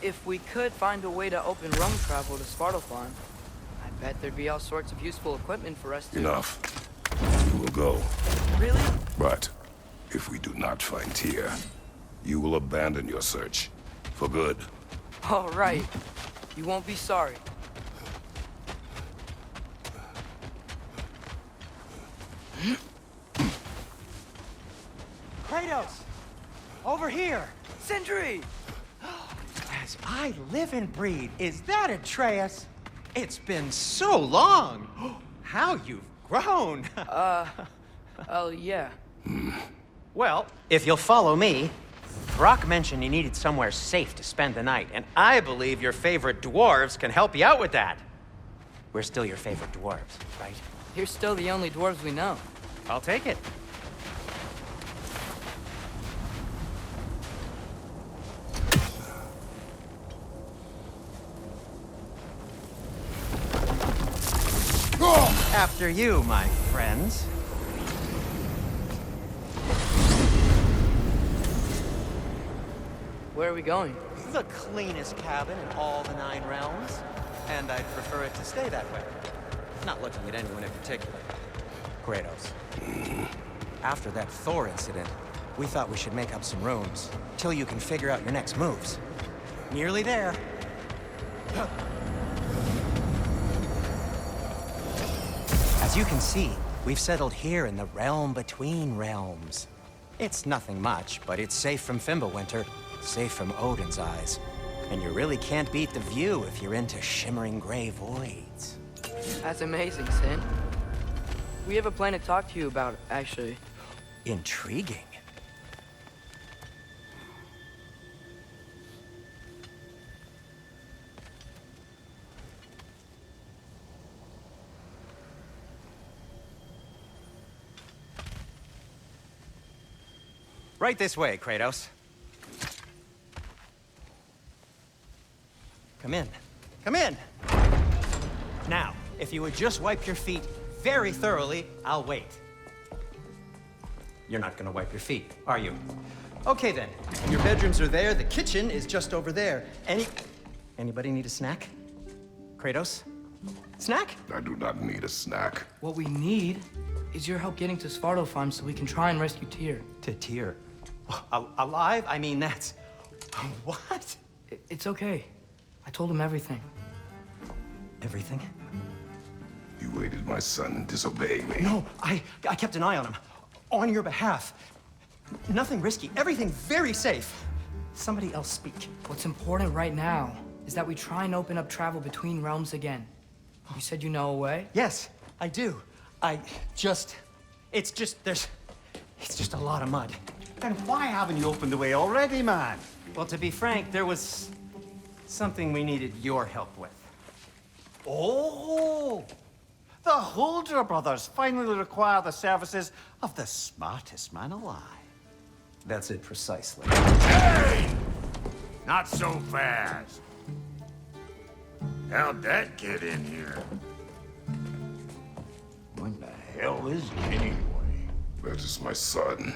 if we could find a way to open realm travel to Svartalfheim, I bet there'd be all sorts of useful equipment for us to... Enough. We will go. Really? But if we do not find Tyr, you will abandon your search. For good. All right. You won't be sorry. Kratos! Over here! Sindri! As I live and breathe, is that Atreus? It's been so long! How you've grown! Oh, yeah. Well, if you'll follow me, Brock mentioned you needed somewhere safe to spend the night, and I believe your favorite dwarves can help you out with that. We're still your favorite dwarves, right? You're still the only dwarves we know. I'll take it. After you, my friends. Where are we going? The cleanest cabin in all the 9 realms, and I'd prefer it to stay that way. Not looking at anyone in particular. Kratos. After that Thor incident, we thought we should make up some rooms, till you can figure out your next moves. Nearly there. As you can see, we've settled here in the realm between realms. It's nothing much, but it's safe from Fimbulwinter, safe from Odin's eyes. And you really can't beat the view if you're into shimmering gray voids. That's amazing, Sin. We have a plan to talk to you about, actually. Intriguing. Right this way, Kratos. Come in. Come in! Now, if you would just wipe your feet very thoroughly, I'll wait. You're not gonna wipe your feet, are you? Okay then. Your bedrooms are there, the kitchen is just over there. Anybody need a snack? Kratos? Snack? I do not need a snack. What we need is your help getting to Svartalfheim so we can try and rescue Tyr. To Tyr. Alive? I mean, that's... What? It's okay. I told him everything. Everything? You aided my son and disobeyed me. No, I kept an eye on him. On your behalf. Nothing risky. Everything very safe. Somebody else speak. What's important right now is that we try and open up travel between realms again. You said you know a way? Yes, I do. It's just a lot of mud. Then why haven't you opened the way already, man? Well, to be frank, there was something we needed your help with. Oh! The Holder brothers finally require the services of the smartest man alive. That's it precisely. Hey! Not so fast. How'd that get in here? What the hell is it anyway? That is my son.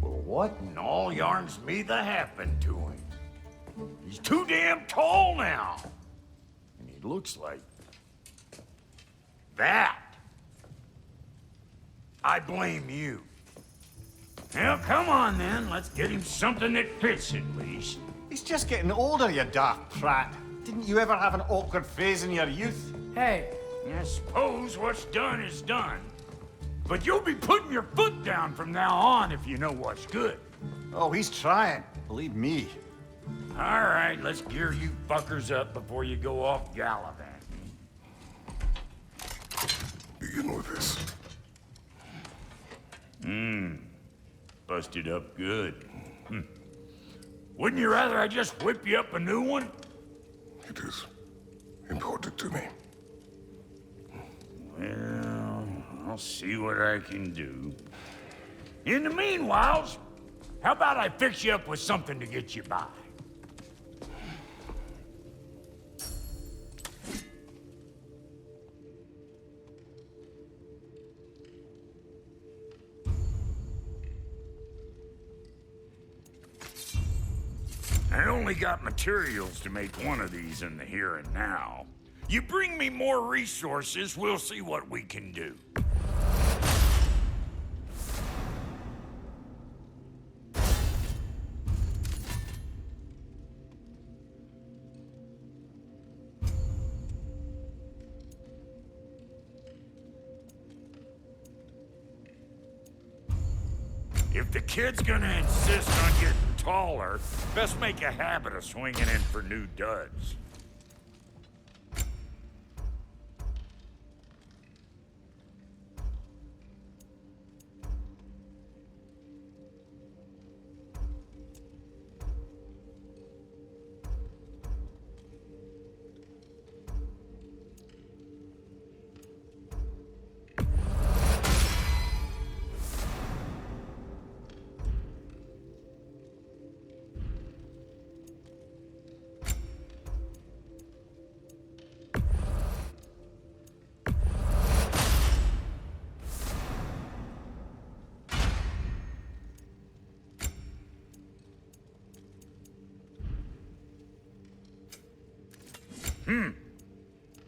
Well, what in all yarns me that happened to him? He's too damn tall now. And he looks like... that. I blame you. Well, come on then. Let's get him something that fits at least. He's just getting older, you daft prat. Didn't you ever have an awkward phase in your youth? Hey, I suppose what's done is done. But you'll be putting your foot down from now on if you know what's good. Oh, he's trying. Believe me. All right, let's gear you fuckers up before you go off gallivanting. Begin with this. Busted up good. Wouldn't you rather I just whip you up a new one? It is important to me. Well, I'll see what I can do. In the meanwhile, how about I fix you up with something to get you by? I only got materials to make one of these in the here and now. You bring me more resources, we'll see what we can do. If the kid's gonna insist on getting taller, best make a habit of swinging in for new duds.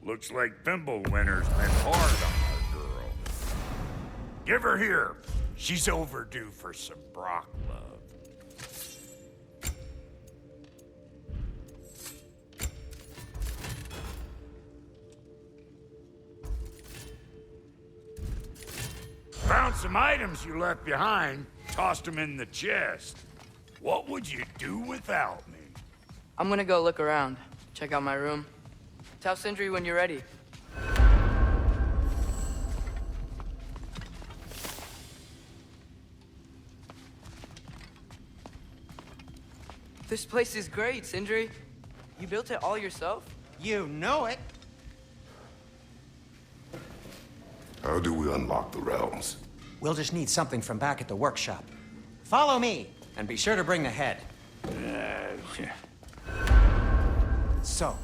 Looks like Thimblewinter's been hard on our girl. Give her here. She's overdue for some Brock love. Found some items you left behind, tossed them in the chest. What would you do without me? I'm gonna go look around, check out my room. Tell Sindri when you're ready. This place is great, Sindri. You built it all yourself? You know it. How do we unlock the realms? We'll just need something from back at the workshop. Follow me, and be sure to bring the head. So,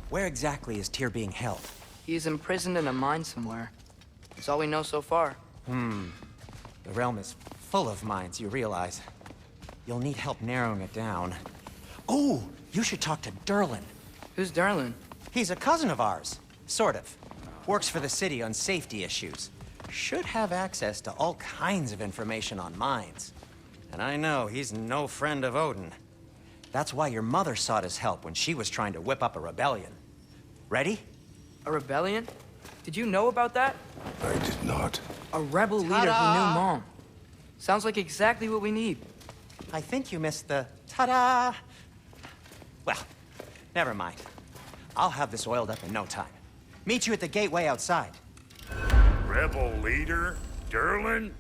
where exactly is Tyr being held? He's imprisoned in a mine somewhere. That's all we know so far. The realm is full of mines, you realize. You'll need help narrowing it down. Oh, you should talk to Durlin. Who's Durlin? He's a cousin of ours, sort of. Works for the city on safety issues. Should have access to all kinds of information on mines. And I know he's no friend of Odin. That's why your mother sought his help when she was trying to whip up a rebellion. Ready? A rebellion? Did you know about that? I did not. A rebel leader who knew Mom. Sounds like exactly what we need. I think you missed the ta-da. Well, never mind. I'll have this oiled up in no time. Meet you at the gateway outside. Rebel leader? Durlin?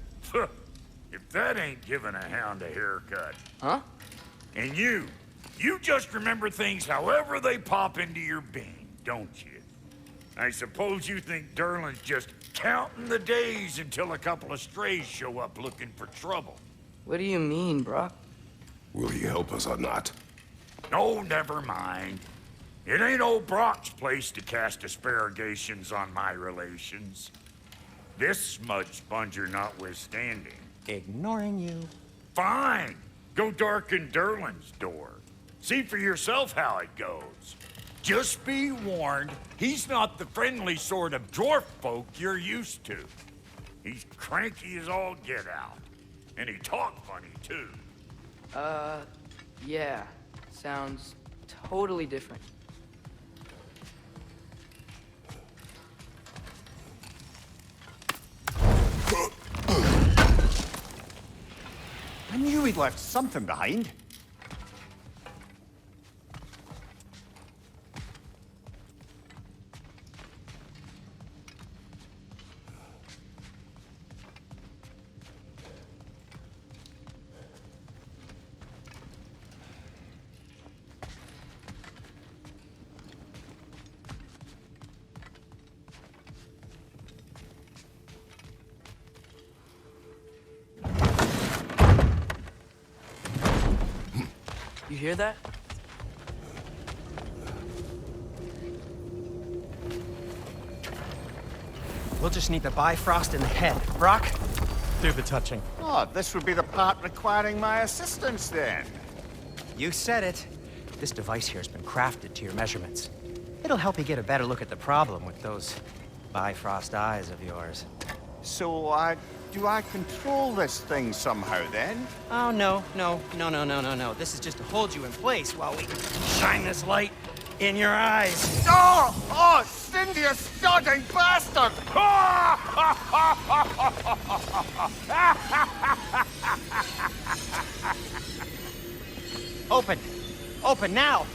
If that ain't giving a hound a haircut. Huh? And you just remember things however they pop into your being, don't you? I suppose you think Durlin's just counting the days until a couple of strays show up looking for trouble. What do you mean, Brock? Will he help us or not? No, never mind. It ain't old Brock's place to cast asparagations on my relations. This smudge sponger notwithstanding. Ignoring you. Fine. Go darken Durlin's door. See for yourself how it goes. Just be warned, he's not the friendly sort of dwarf folk you're used to. He's cranky as all get out. And he talk funny, too. Yeah. Sounds totally different. I knew he'd left something behind. You hear that? We'll just need the Bifrost in the head. Brock, do the touching. Oh, this would be the part requiring my assistance then. You said it. This device here has been crafted to your measurements. It'll help you get a better look at the problem with those Bifrost eyes of yours. So, do I control this thing somehow then? Oh, no. This is just to hold you in place while we shine this light in your eyes. Oh, Sindri, you starting bastard! Open! Open now!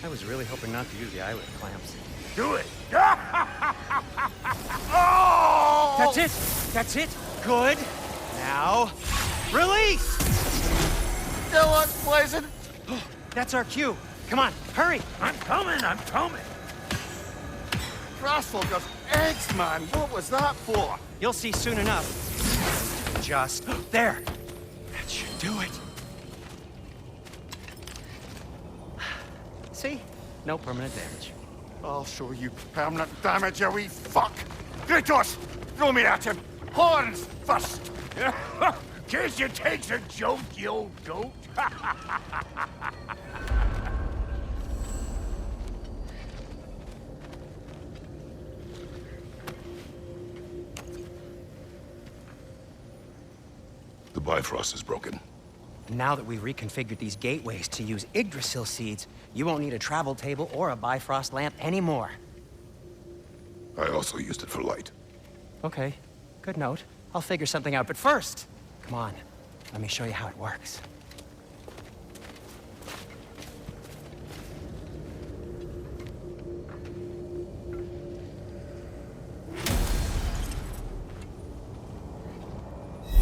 I was really hoping not to use the eyelid clamps. Do it. Oh! That's it! That's it! Good! Now, release! Still unpleasant. That's our cue. Come on, hurry! I'm coming. Crashful just eggs, man. What was that for? You'll see soon enough. Just there. That should do it. See? No permanent damage. I'll show you permanent damage, you wee fuck. Kratos, throw me at him. Horns first. Guess you takes a joke, you old goat. The Bifrost is broken. Now that we've reconfigured these gateways to use Yggdrasil seeds, you won't need a travel table or a Bifrost lamp anymore. I also used it for light. Okay, good note. I'll figure something out, but first, come on, let me show you how it works.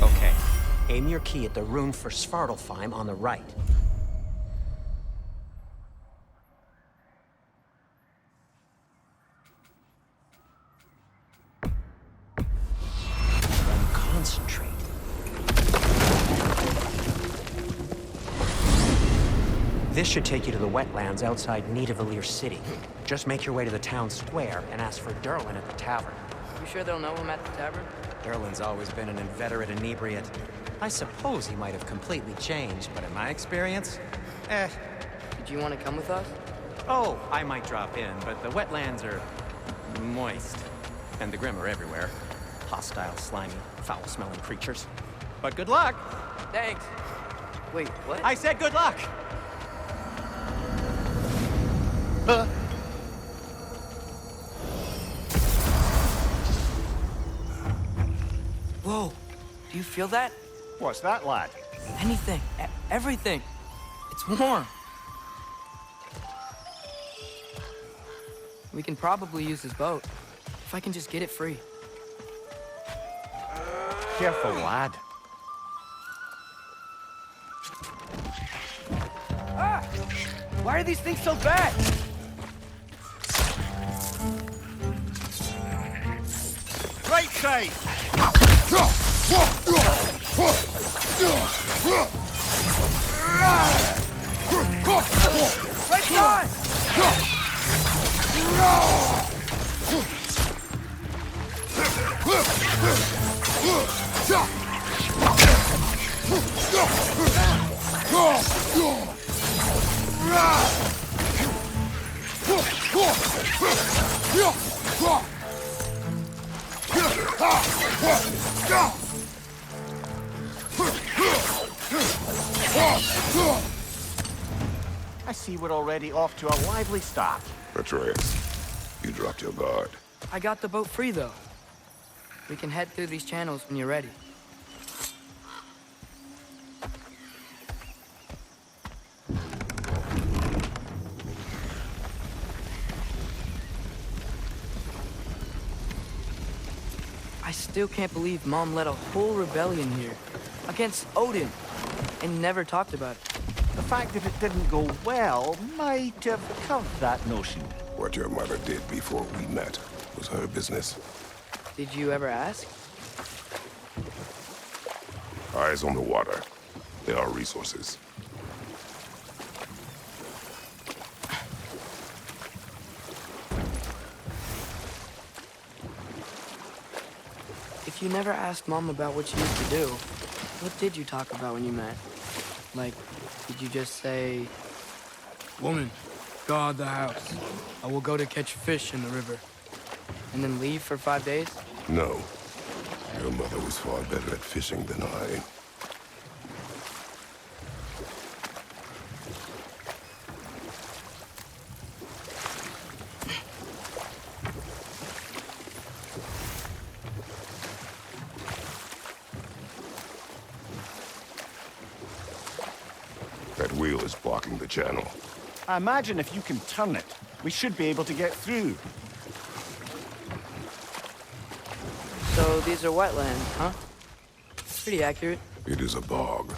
Okay, aim your key at the rune for Svartalfheim on the right. Then concentrate. This should take you to the wetlands outside Nidavellir City. Just make your way to the town square and ask for Derlin at the tavern. You sure they'll know him at the tavern? Derlin's always been an inveterate inebriate. I suppose he might have completely changed, but in my experience, Did you want to come with us? Oh, I might drop in, but the wetlands are moist. And the Grim are everywhere. Hostile, slimy, foul-smelling creatures. But good luck! Thanks. Wait, what? I said good luck! Whoa, do you feel that? What's that, lad? Anything, everything. It's warm. We can probably use this boat, if I can just get it free. Careful, lad. Ah! Why are these things so bad? Right side! Right side! I see we're already off to a lively start. Atreus, you dropped your guard. I got the boat free, though. We can head through these channels when you're ready. I still can't believe Mom led a whole rebellion here against Odin and never talked about it. The fact that it didn't go well might have curved that notion. What your mother did before we met was her business. Did you ever ask? Eyes on the water. There are resources. If you never asked Mom about what she used to do, what did you talk about when you met? Like, did you just say, Woman, guard the house. I will go to catch fish in the river. And then leave for 5 days? No. Your mother was far better at fishing than I. That wheel is blocking the channel. I imagine if you can turn it, we should be able to get through. So these are wetlands, huh? Pretty accurate. It is a bog.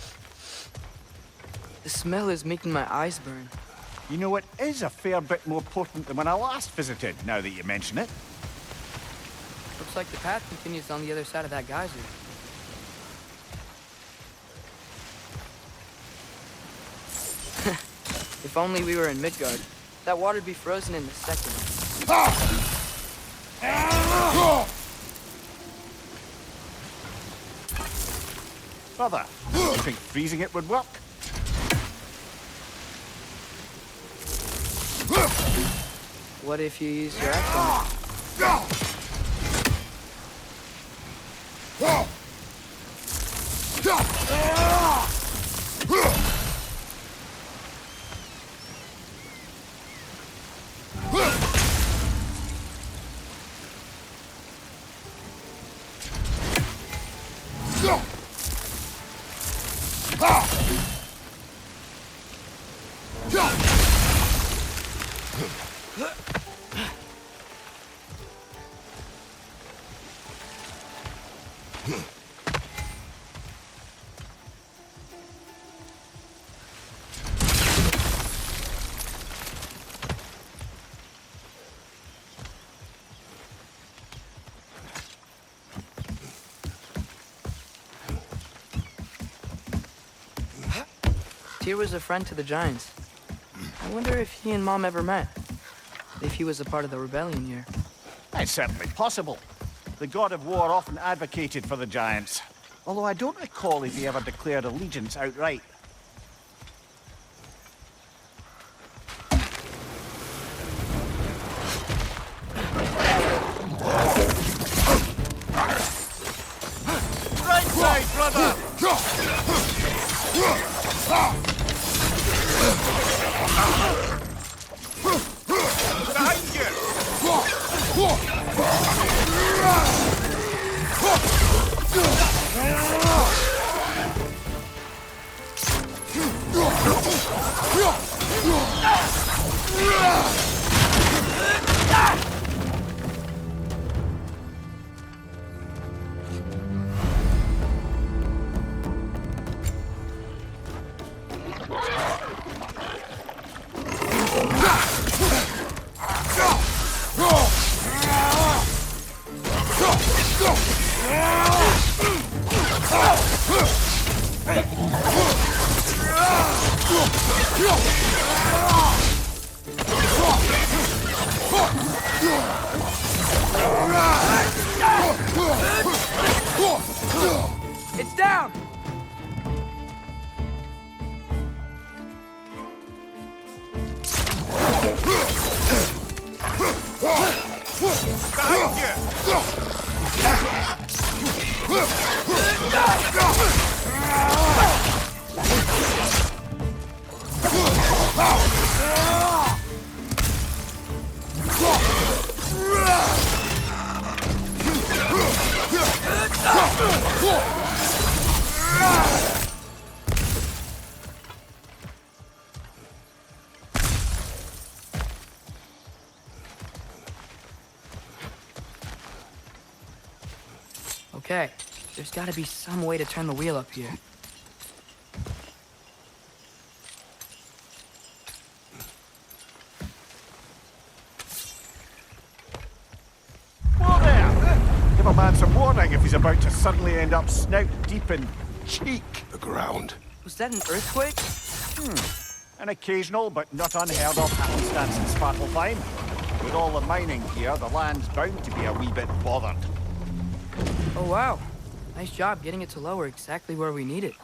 The smell is making my eyes burn. You know, it is a fair bit more potent than when I last visited, now that you mention it. Looks like the path continues on the other side of that geyser. If only we were in Midgard. That water'd be frozen in a second. Brother, you think freezing it would work? What if you use your axe on it? Tyr was a friend to the Giants. I wonder if he and Mom ever met. If he was a part of the rebellion here. It's certainly possible. The god of war often advocated for the Giants. Although I don't recall if he ever declared allegiance outright. Right side, brother! Behind you! It's down! Okay, there's gotta be some way to turn the wheel up here. Whoa there! Give a man some warning if he's about to suddenly end up snout deep in cheek. The ground. Was that an earthquake? An occasional but not unheard of happenstance in Svartalfheim. With all the mining here, the land's bound to be a wee bit bothered. Oh wow. Nice job getting it to lower exactly where we need it.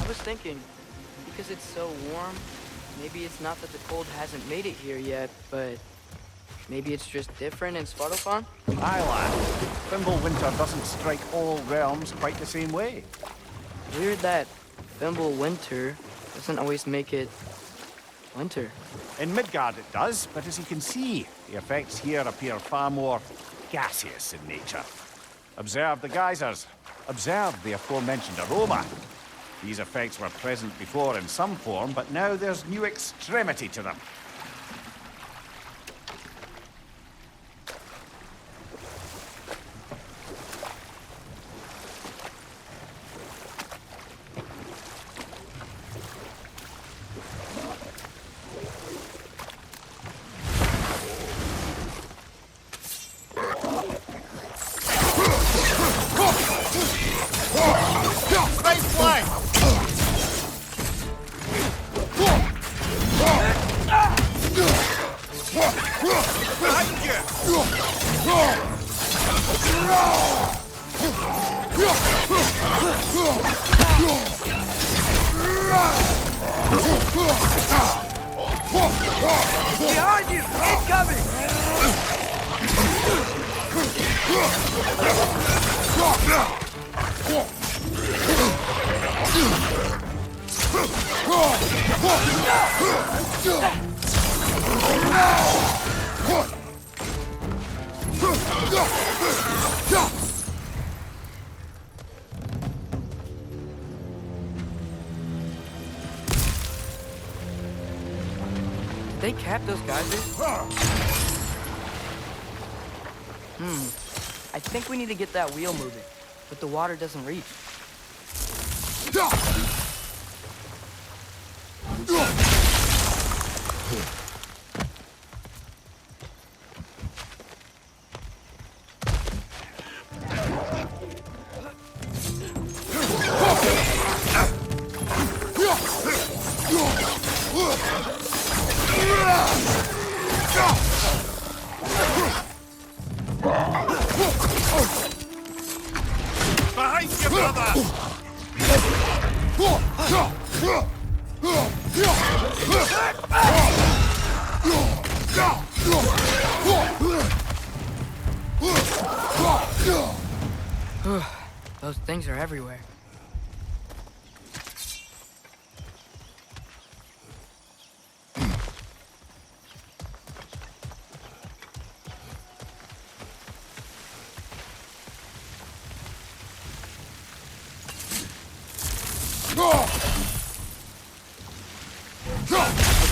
I was thinking, because it's so warm, maybe it's not that the cold hasn't made it here yet, but maybe it's just different in Svartalfheim? Aye, lad. Winter doesn't strike all realms quite the same way. Weird that Winter doesn't always make it winter. In Midgard it does, but as you can see, the effects here appear far more gaseous in nature. Observe the geysers. Observe the aforementioned aroma. These effects were present before in some form, but now there's new extremity to them. Behind you! Incoming! They capped those geysers? I think we need to get that wheel moving, but the water doesn't reach. Behind you, brother! Those things are everywhere.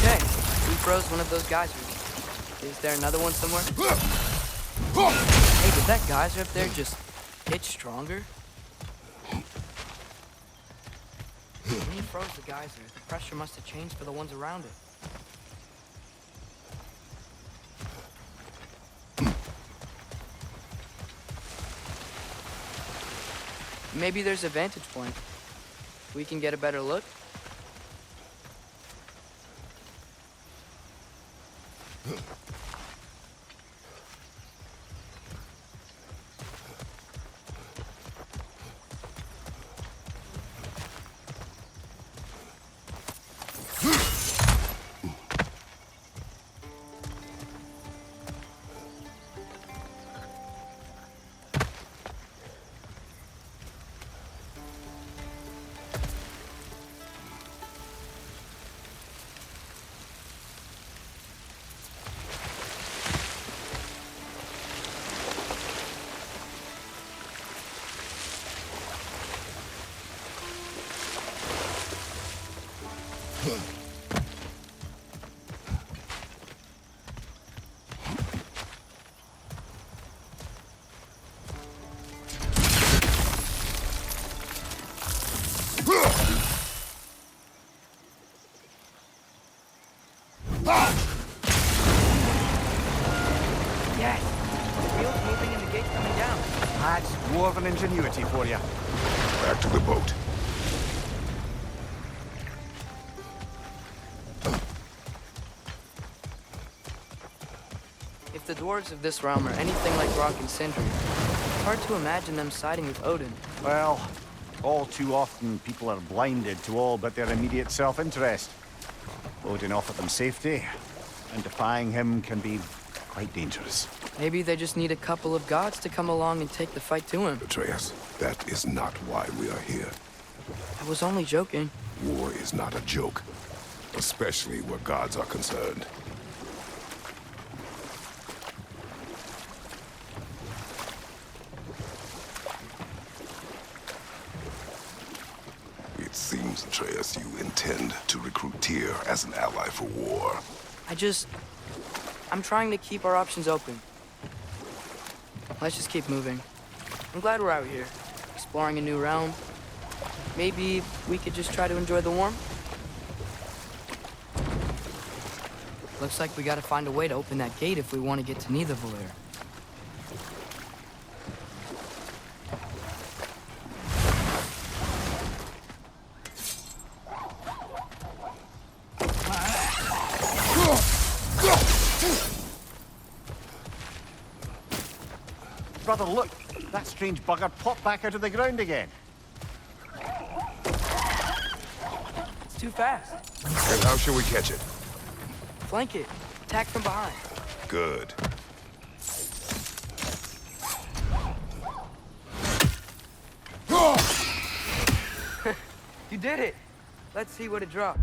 Okay, we froze one of those geysers. Is there another one somewhere? Hey, did that geyser up there just get stronger? When he froze the geyser, the pressure must have changed for the ones around it. Maybe there's a vantage point. We can get a better look. Yes! The wheel's moving and the gate's coming down. That's dwarven ingenuity for you. Back to the boat. If the dwarves of this realm are anything like Rock and Sindri, it's hard to imagine them siding with Odin. Well, All too often, people are blinded to all but their immediate self-interest. Odin offered them safety, and defying him can be quite dangerous. Maybe they just need a couple of gods to come along and take the fight to him. Atreus, that is not why we are here. I was only joking. War is not a joke, especially where gods are concerned. It seems, Atreus, you intend to recruit Tyr as an ally for war. I'm trying to keep our options open. Let's just keep moving. I'm glad we're out here, exploring a new realm. Maybe we could just try to enjoy the warmth? Looks like we gotta find a way to open that gate if we want to get to Nidavellir. Brother, look! That strange bugger popped back out of the ground again. It's too fast. And how shall we catch it? Flank it. Attack from behind. Good. You did it! Let's see what it dropped.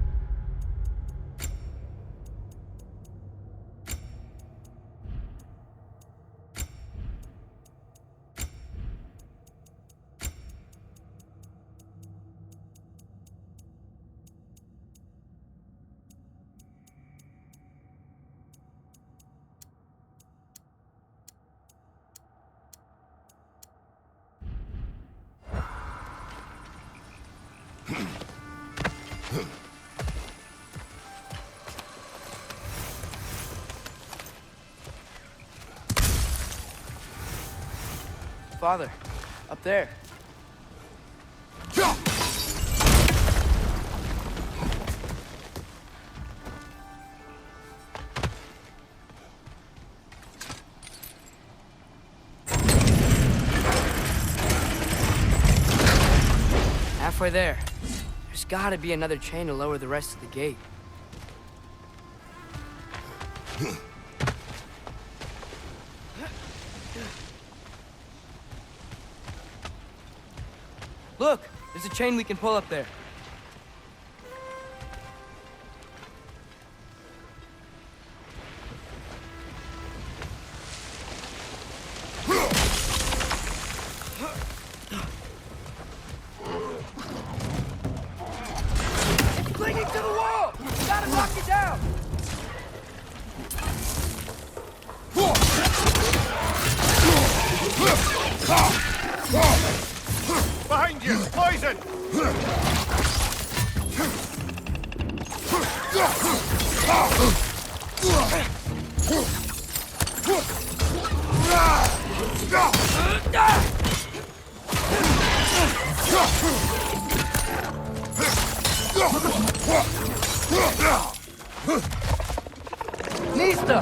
Father, up there. Halfway there. There's gotta be another chain to lower the rest of the gate. Look! There's a chain we can pull up there. Clinging to the wall! Gotta knock it down! Behind you! Poison! Nista!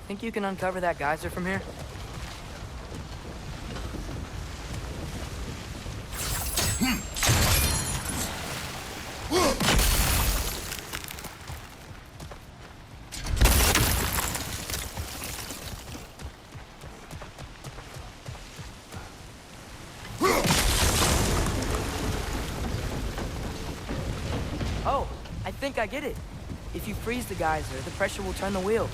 Think you can uncover that geyser from here? Oh, I think I get it. If you freeze the geyser, the pressure will turn the wheel.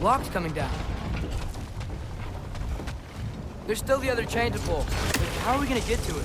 Lock's coming down. There's still the other chain to pull. But how are we gonna get to it?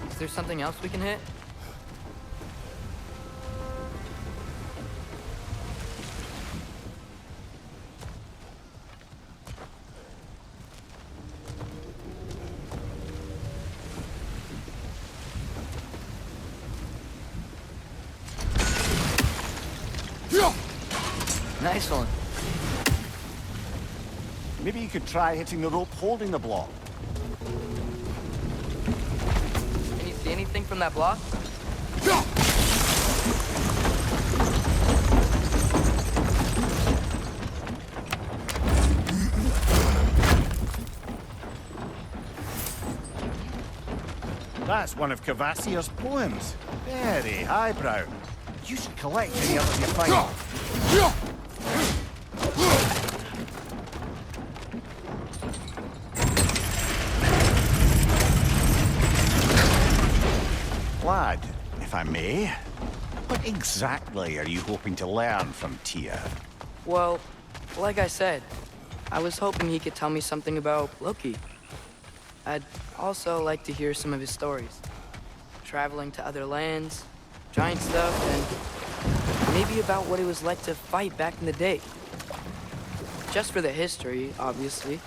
Is there something else we can hit? Nice one. Maybe you could try hitting the rope holding the block. Can you see anything from that block? That's one of Cavassier's poems. Very highbrow. You should collect any others you find. Lad, if I may, what exactly are you hoping to learn from Tyr? Well, like I said, I was hoping he could tell me something about Loki. I'd also like to hear some of his stories. Traveling to other lands, giant stuff, and maybe about what it was like to fight back in the day. Just for the history, obviously.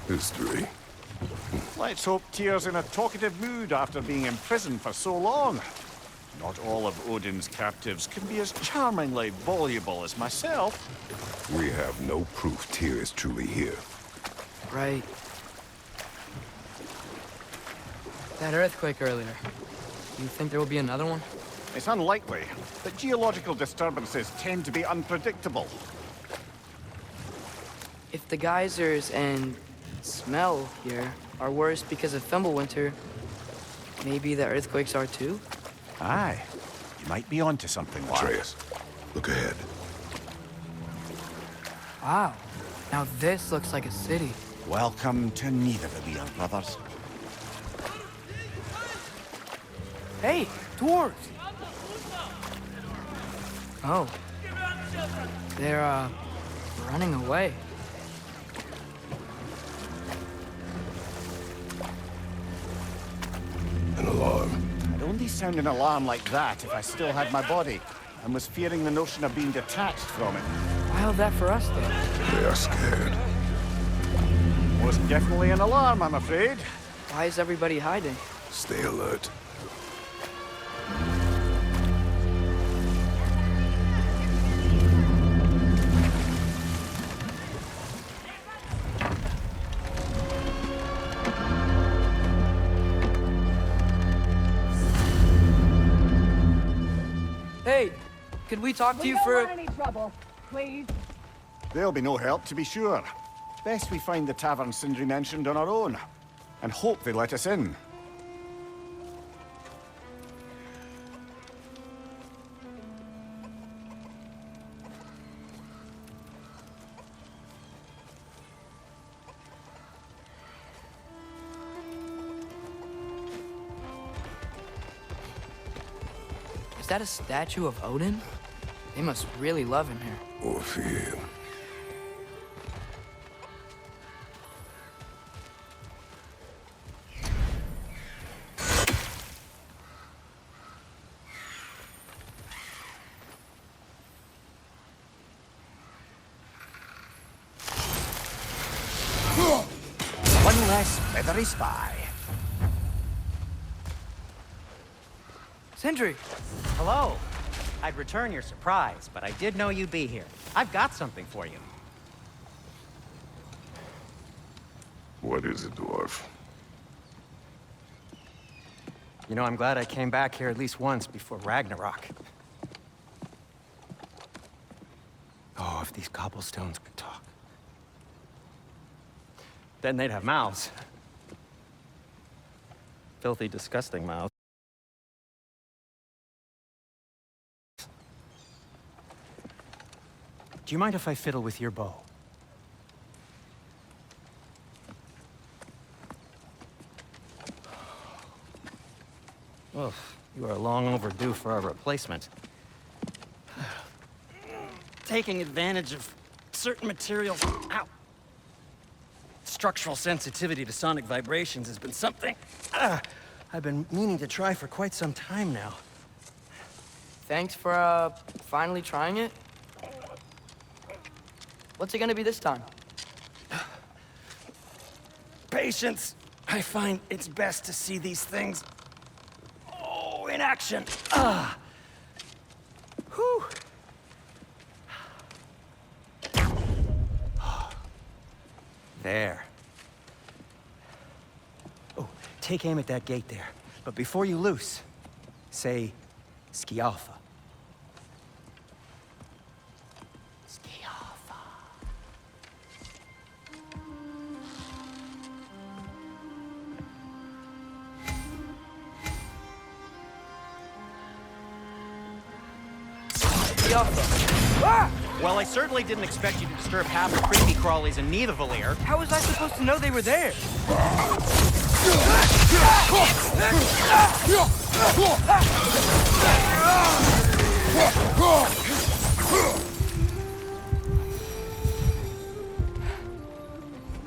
History. Let's hope Tyr's in a talkative mood after being in prison for so long. Not all of Odin's captives can be as charmingly voluble as myself. We have no proof Tyr is truly here. Right. That earthquake earlier. You think there will be another one? It's unlikely, but geological disturbances tend to be unpredictable. If the geysers and smell here are worse because of Fimbulwinter, maybe the earthquakes are too? Aye. You might be onto something, lad. Atreus, look ahead. Wow. Now this looks like a city. Welcome to Nidavellir, brothers. Hey, dwarves! Oh. They're, running away. An alarm. I'd only sound an alarm like that if I still had my body, and was fearing the notion of being detached from it. Wild that for us, then. They are scared. Was definitely an alarm, I'm afraid. Why is everybody hiding? Stay alert. Hey, could we talk to you We for... don't want any trouble, please. There'll be no help, to be sure. Best we find the tavern Sindri mentioned on our own, and hope they let us in. Is that a statue of Odin? They must really love him here. Or fear him. One less feathery spy. Sindri! Hello. I'd return your surprise, but I did know you'd be here. I've got something for you. What is it, dwarf? You know, I'm glad I came back here at least once before Ragnarok. Oh, if these cobblestones could talk. Then they'd have mouths. Filthy, disgusting mouths. Do you mind if I fiddle with your bow? Oh, you are long overdue for a replacement. Taking advantage of certain materials. Ow! Structural sensitivity to sonic vibrations has been something I've been meaning to try for quite some time now. Thanks for, finally trying it. What's it gonna be this time? Patience. I find it's best to see these things, in action. Whew. There. Oh, take aim at that gate there. But before you loose, say, Skialfa. Skialfa. Well, I certainly didn't expect you to disturb half the creepy crawlies in Nidavellir. How was I supposed to know they were there?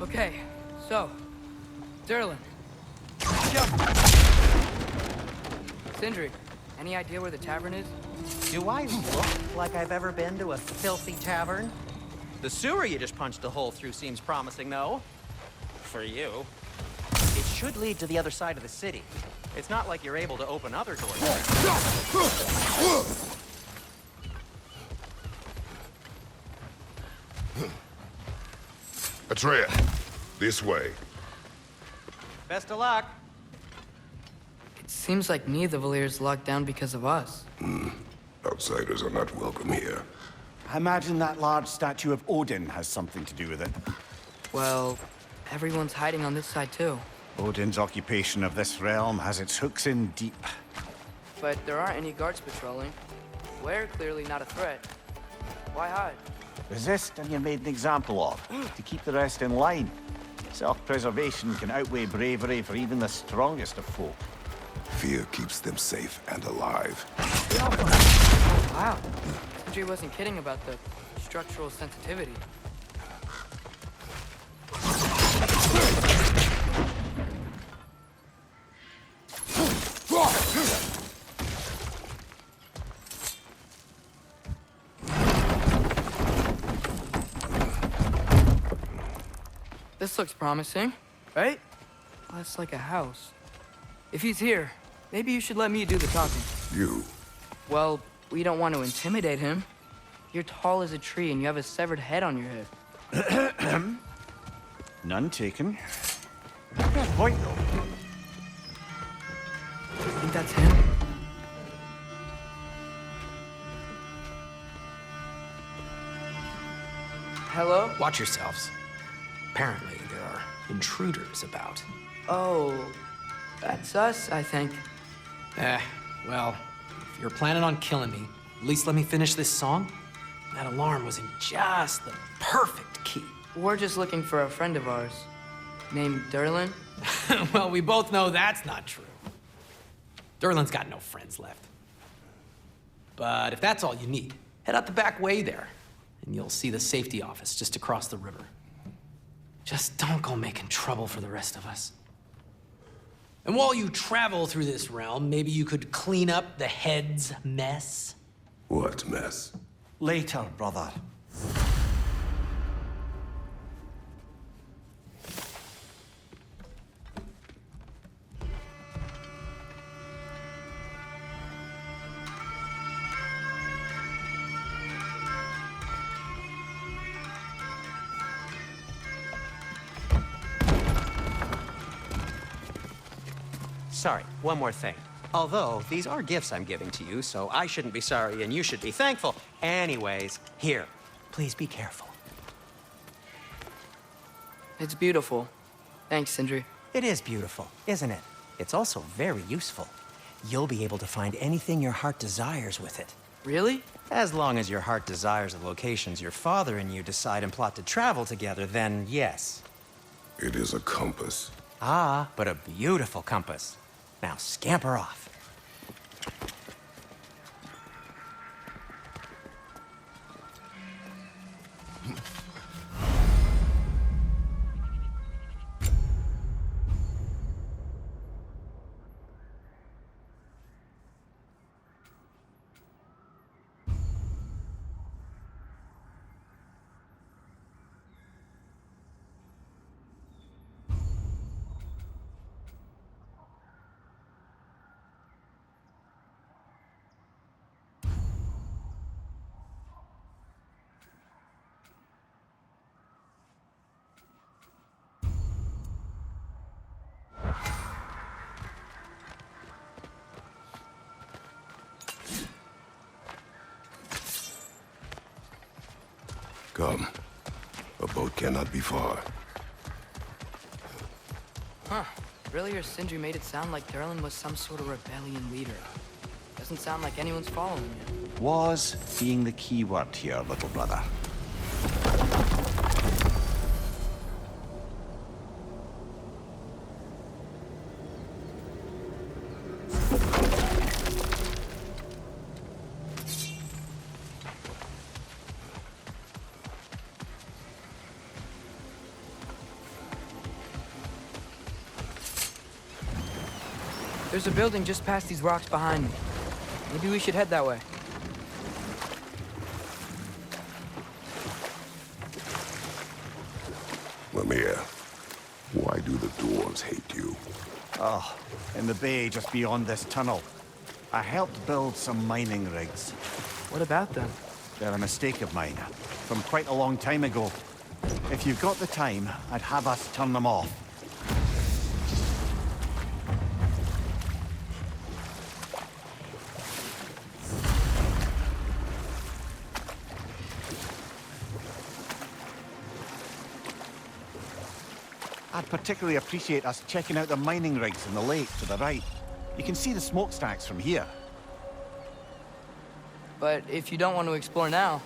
Okay, so, Durlin. Sindri, any idea where the tavern is? Do I look like I've ever been to a filthy tavern? The sewer you just punched a hole through seems promising, though. For you. It should lead to the other side of the city. It's not like you're able to open other doors. Atreus, this way. Best of luck. It seems like Nidavellir's locked down because of us. Outsiders are not welcome here. I imagine that large statue of Odin has something to do with it. Well, everyone's hiding on this side too. Odin's occupation of this realm has its hooks in deep. But there aren't any guards patrolling. We're clearly not a threat. Why hide? Resist and you're made an example of, to keep the rest in line. Self-preservation can outweigh bravery for even the strongest of folk. Fear keeps them safe and alive. Wow. Sindri wasn't kidding about the structural sensitivity. This looks promising, right? Well, that's like a house. If he's here, maybe you should let me do the talking. You. Well, we don't want to intimidate him. You're tall as a tree and you have a severed head on your head. None taken. Fair point, though. I think that's him. Hello? Watch yourselves. Apparently, there are intruders about. Oh, that's us, I think. Well, if you're planning on killing me, at least let me finish this song. That alarm was in just the perfect key. We're just looking for a friend of ours named Durlin. Well, we both know that's not true. Durlin's got no friends left. But if that's all you need, head out the back way there, and you'll see the safety office just across the river. Just don't go making trouble for the rest of us. And while you travel through this realm, maybe you could clean up the head's mess? What mess? Later, brother. Sorry, one more thing. Although, these are gifts I'm giving to you, so I shouldn't be sorry and you should be thankful. Anyways, here, please be careful. It's beautiful. Thanks, Sindri. It is beautiful, isn't it? It's also very useful. You'll be able to find anything your heart desires with it. Really? As long as your heart desires the locations your father and you decide and plot to travel together, then yes. It is a compass. Ah, but a beautiful compass. Now scamper off. Come. A boat cannot be far. Huh. Earlier, Sindri made it sound like Durlin was some sort of rebellion leader. Doesn't sound like anyone's following him. Was being the key word here, little brother. There's a building just past these rocks behind me. Maybe we should head that way. Mimir, why do the dwarves hate you? Oh, in the bay just beyond this tunnel. I helped build some mining rigs. What about them? They're a mistake of mine, from quite a long time ago. If you've got the time, I'd have us turn them off. I'd particularly appreciate us checking out the mining rigs in the lake to the right. You can see the smokestacks from here. But if you don't want to explore now,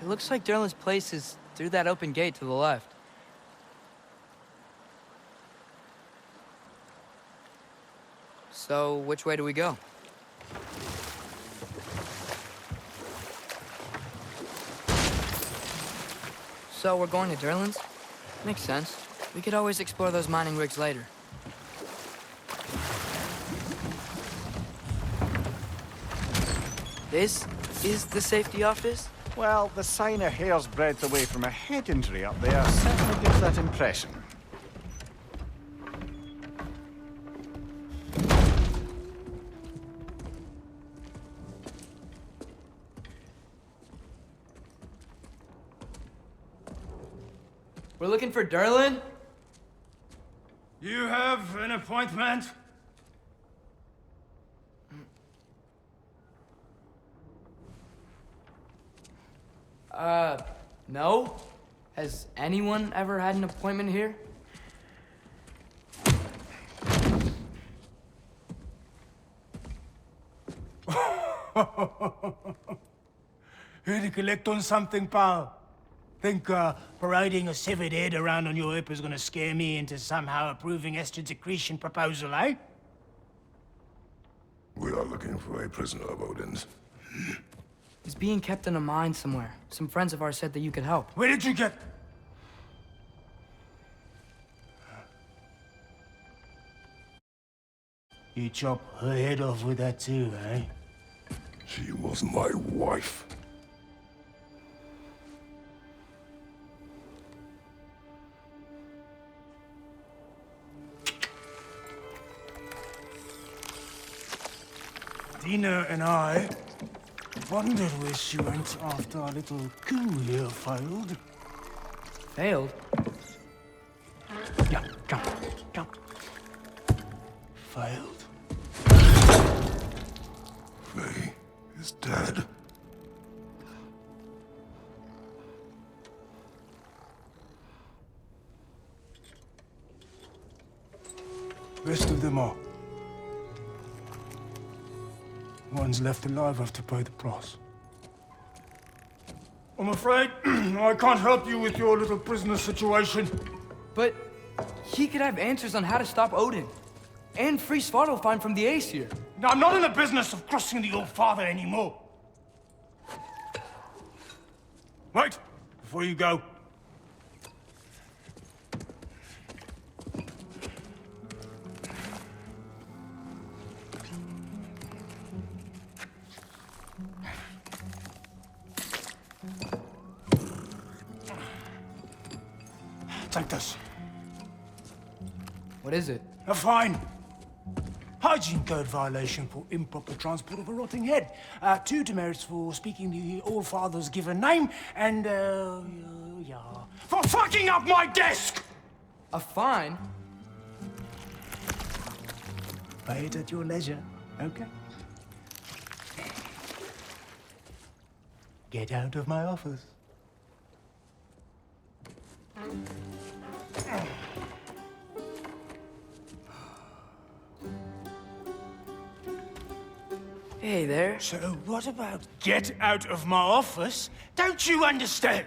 it looks like Durlin's place is through that open gate to the left. So, which way do we go? So, we're going to Durlin's? Makes sense. We could always explore those mining rigs later. This is the safety office? Well, the sign a hair's breadth away from a head injury up there certainly gives that impression. We're looking for Durlin? You have an appointment? No. Has anyone ever had an appointment here? Here to collect on something, pal? Think parading a severed head around on your hip is gonna scare me into somehow approving Esther's accretion proposal, eh? We are looking for a prisoner of Odin's. He's being kept in a mine somewhere. Some friends of ours said that you could help. Where did you get... You chop her head off with that too, eh? She was my wife. Dina and I wondered where she went after our little coup here failed. Failed? Yeah, come. Failed. Sindri is dead. Rest of them are. One's left alive have to pay the price. I'm afraid I can't help you with your little prisoner situation. But he could have answers on how to stop Odin. And free Svartalfheim from the Aesir. Now, I'm not in the business of crossing the old father anymore. Wait, before you go. Take this. What is it? A fine. Hygiene code violation for improper transport of a rotting head. 2 demerits for speaking the All-Father's given name, and, yeah. For fucking up my desk! A fine? Pay it at your leisure, okay? Get out of my office. Hey there. So what about get out of my office? Don't you understand?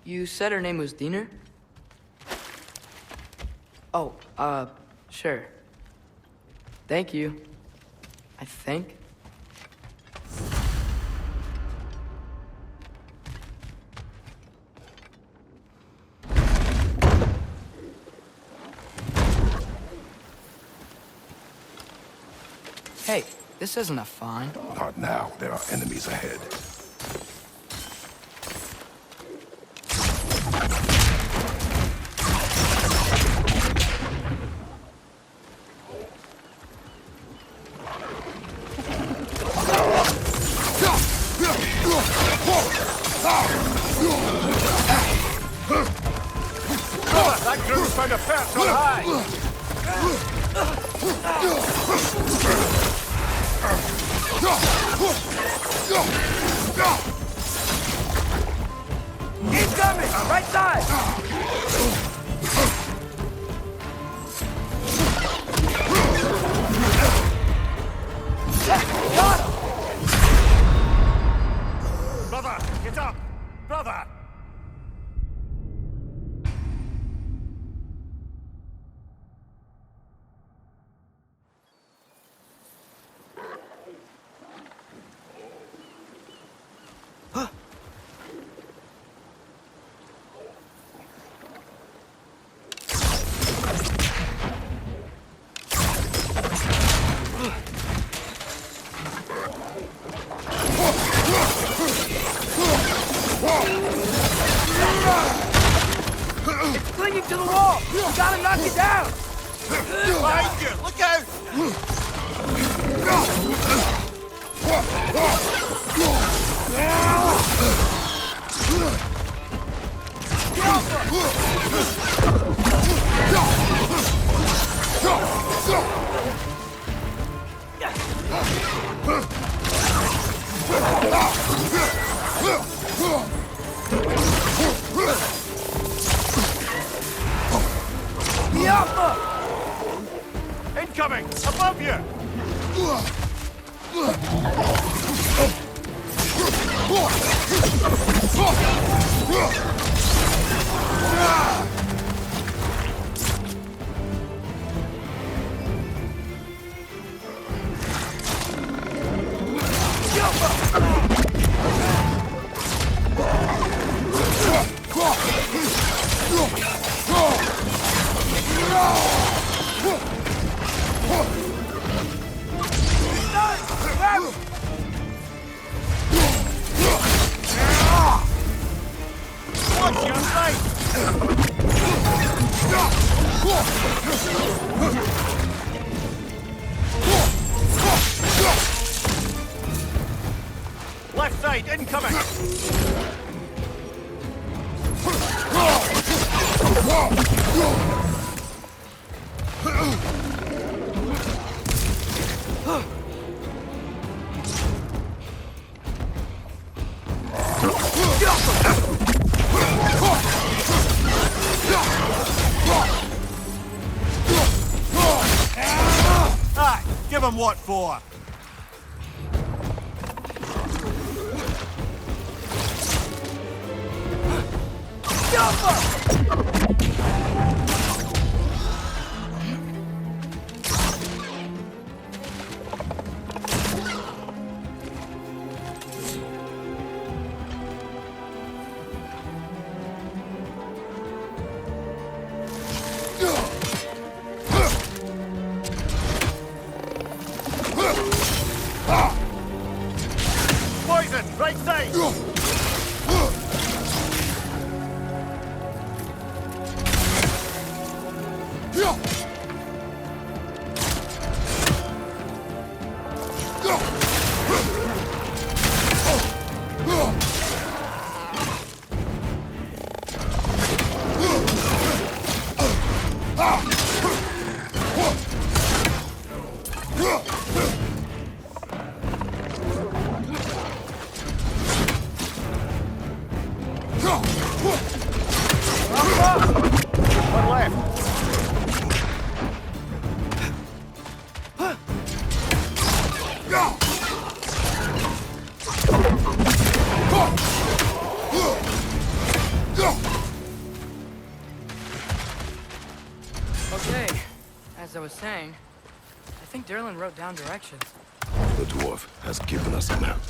You said her name was Diener? Oh, sure. Thank you. I think. Hey, this isn't a fine. Not now. There are enemies ahead. That group's found a perch on high! He's coming! Right side! Got him! Brother, get up! Brother! It's clinging to the wall! We gotta knock it down! Behind you! Look out! Incoming! Above you! Watch your right! Left side, incoming! give him what for? Poison, right side! One left. Okay, as I was saying, I think Derlin wrote down directions. The dwarf has given us a map.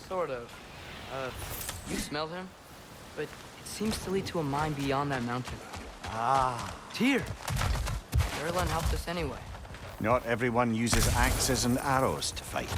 Sort of. You smelled him? But it seems to lead to a mine beyond that mountain. Ah. Tyr! Derlin helped us anyway. Not everyone uses axes and arrows to fight.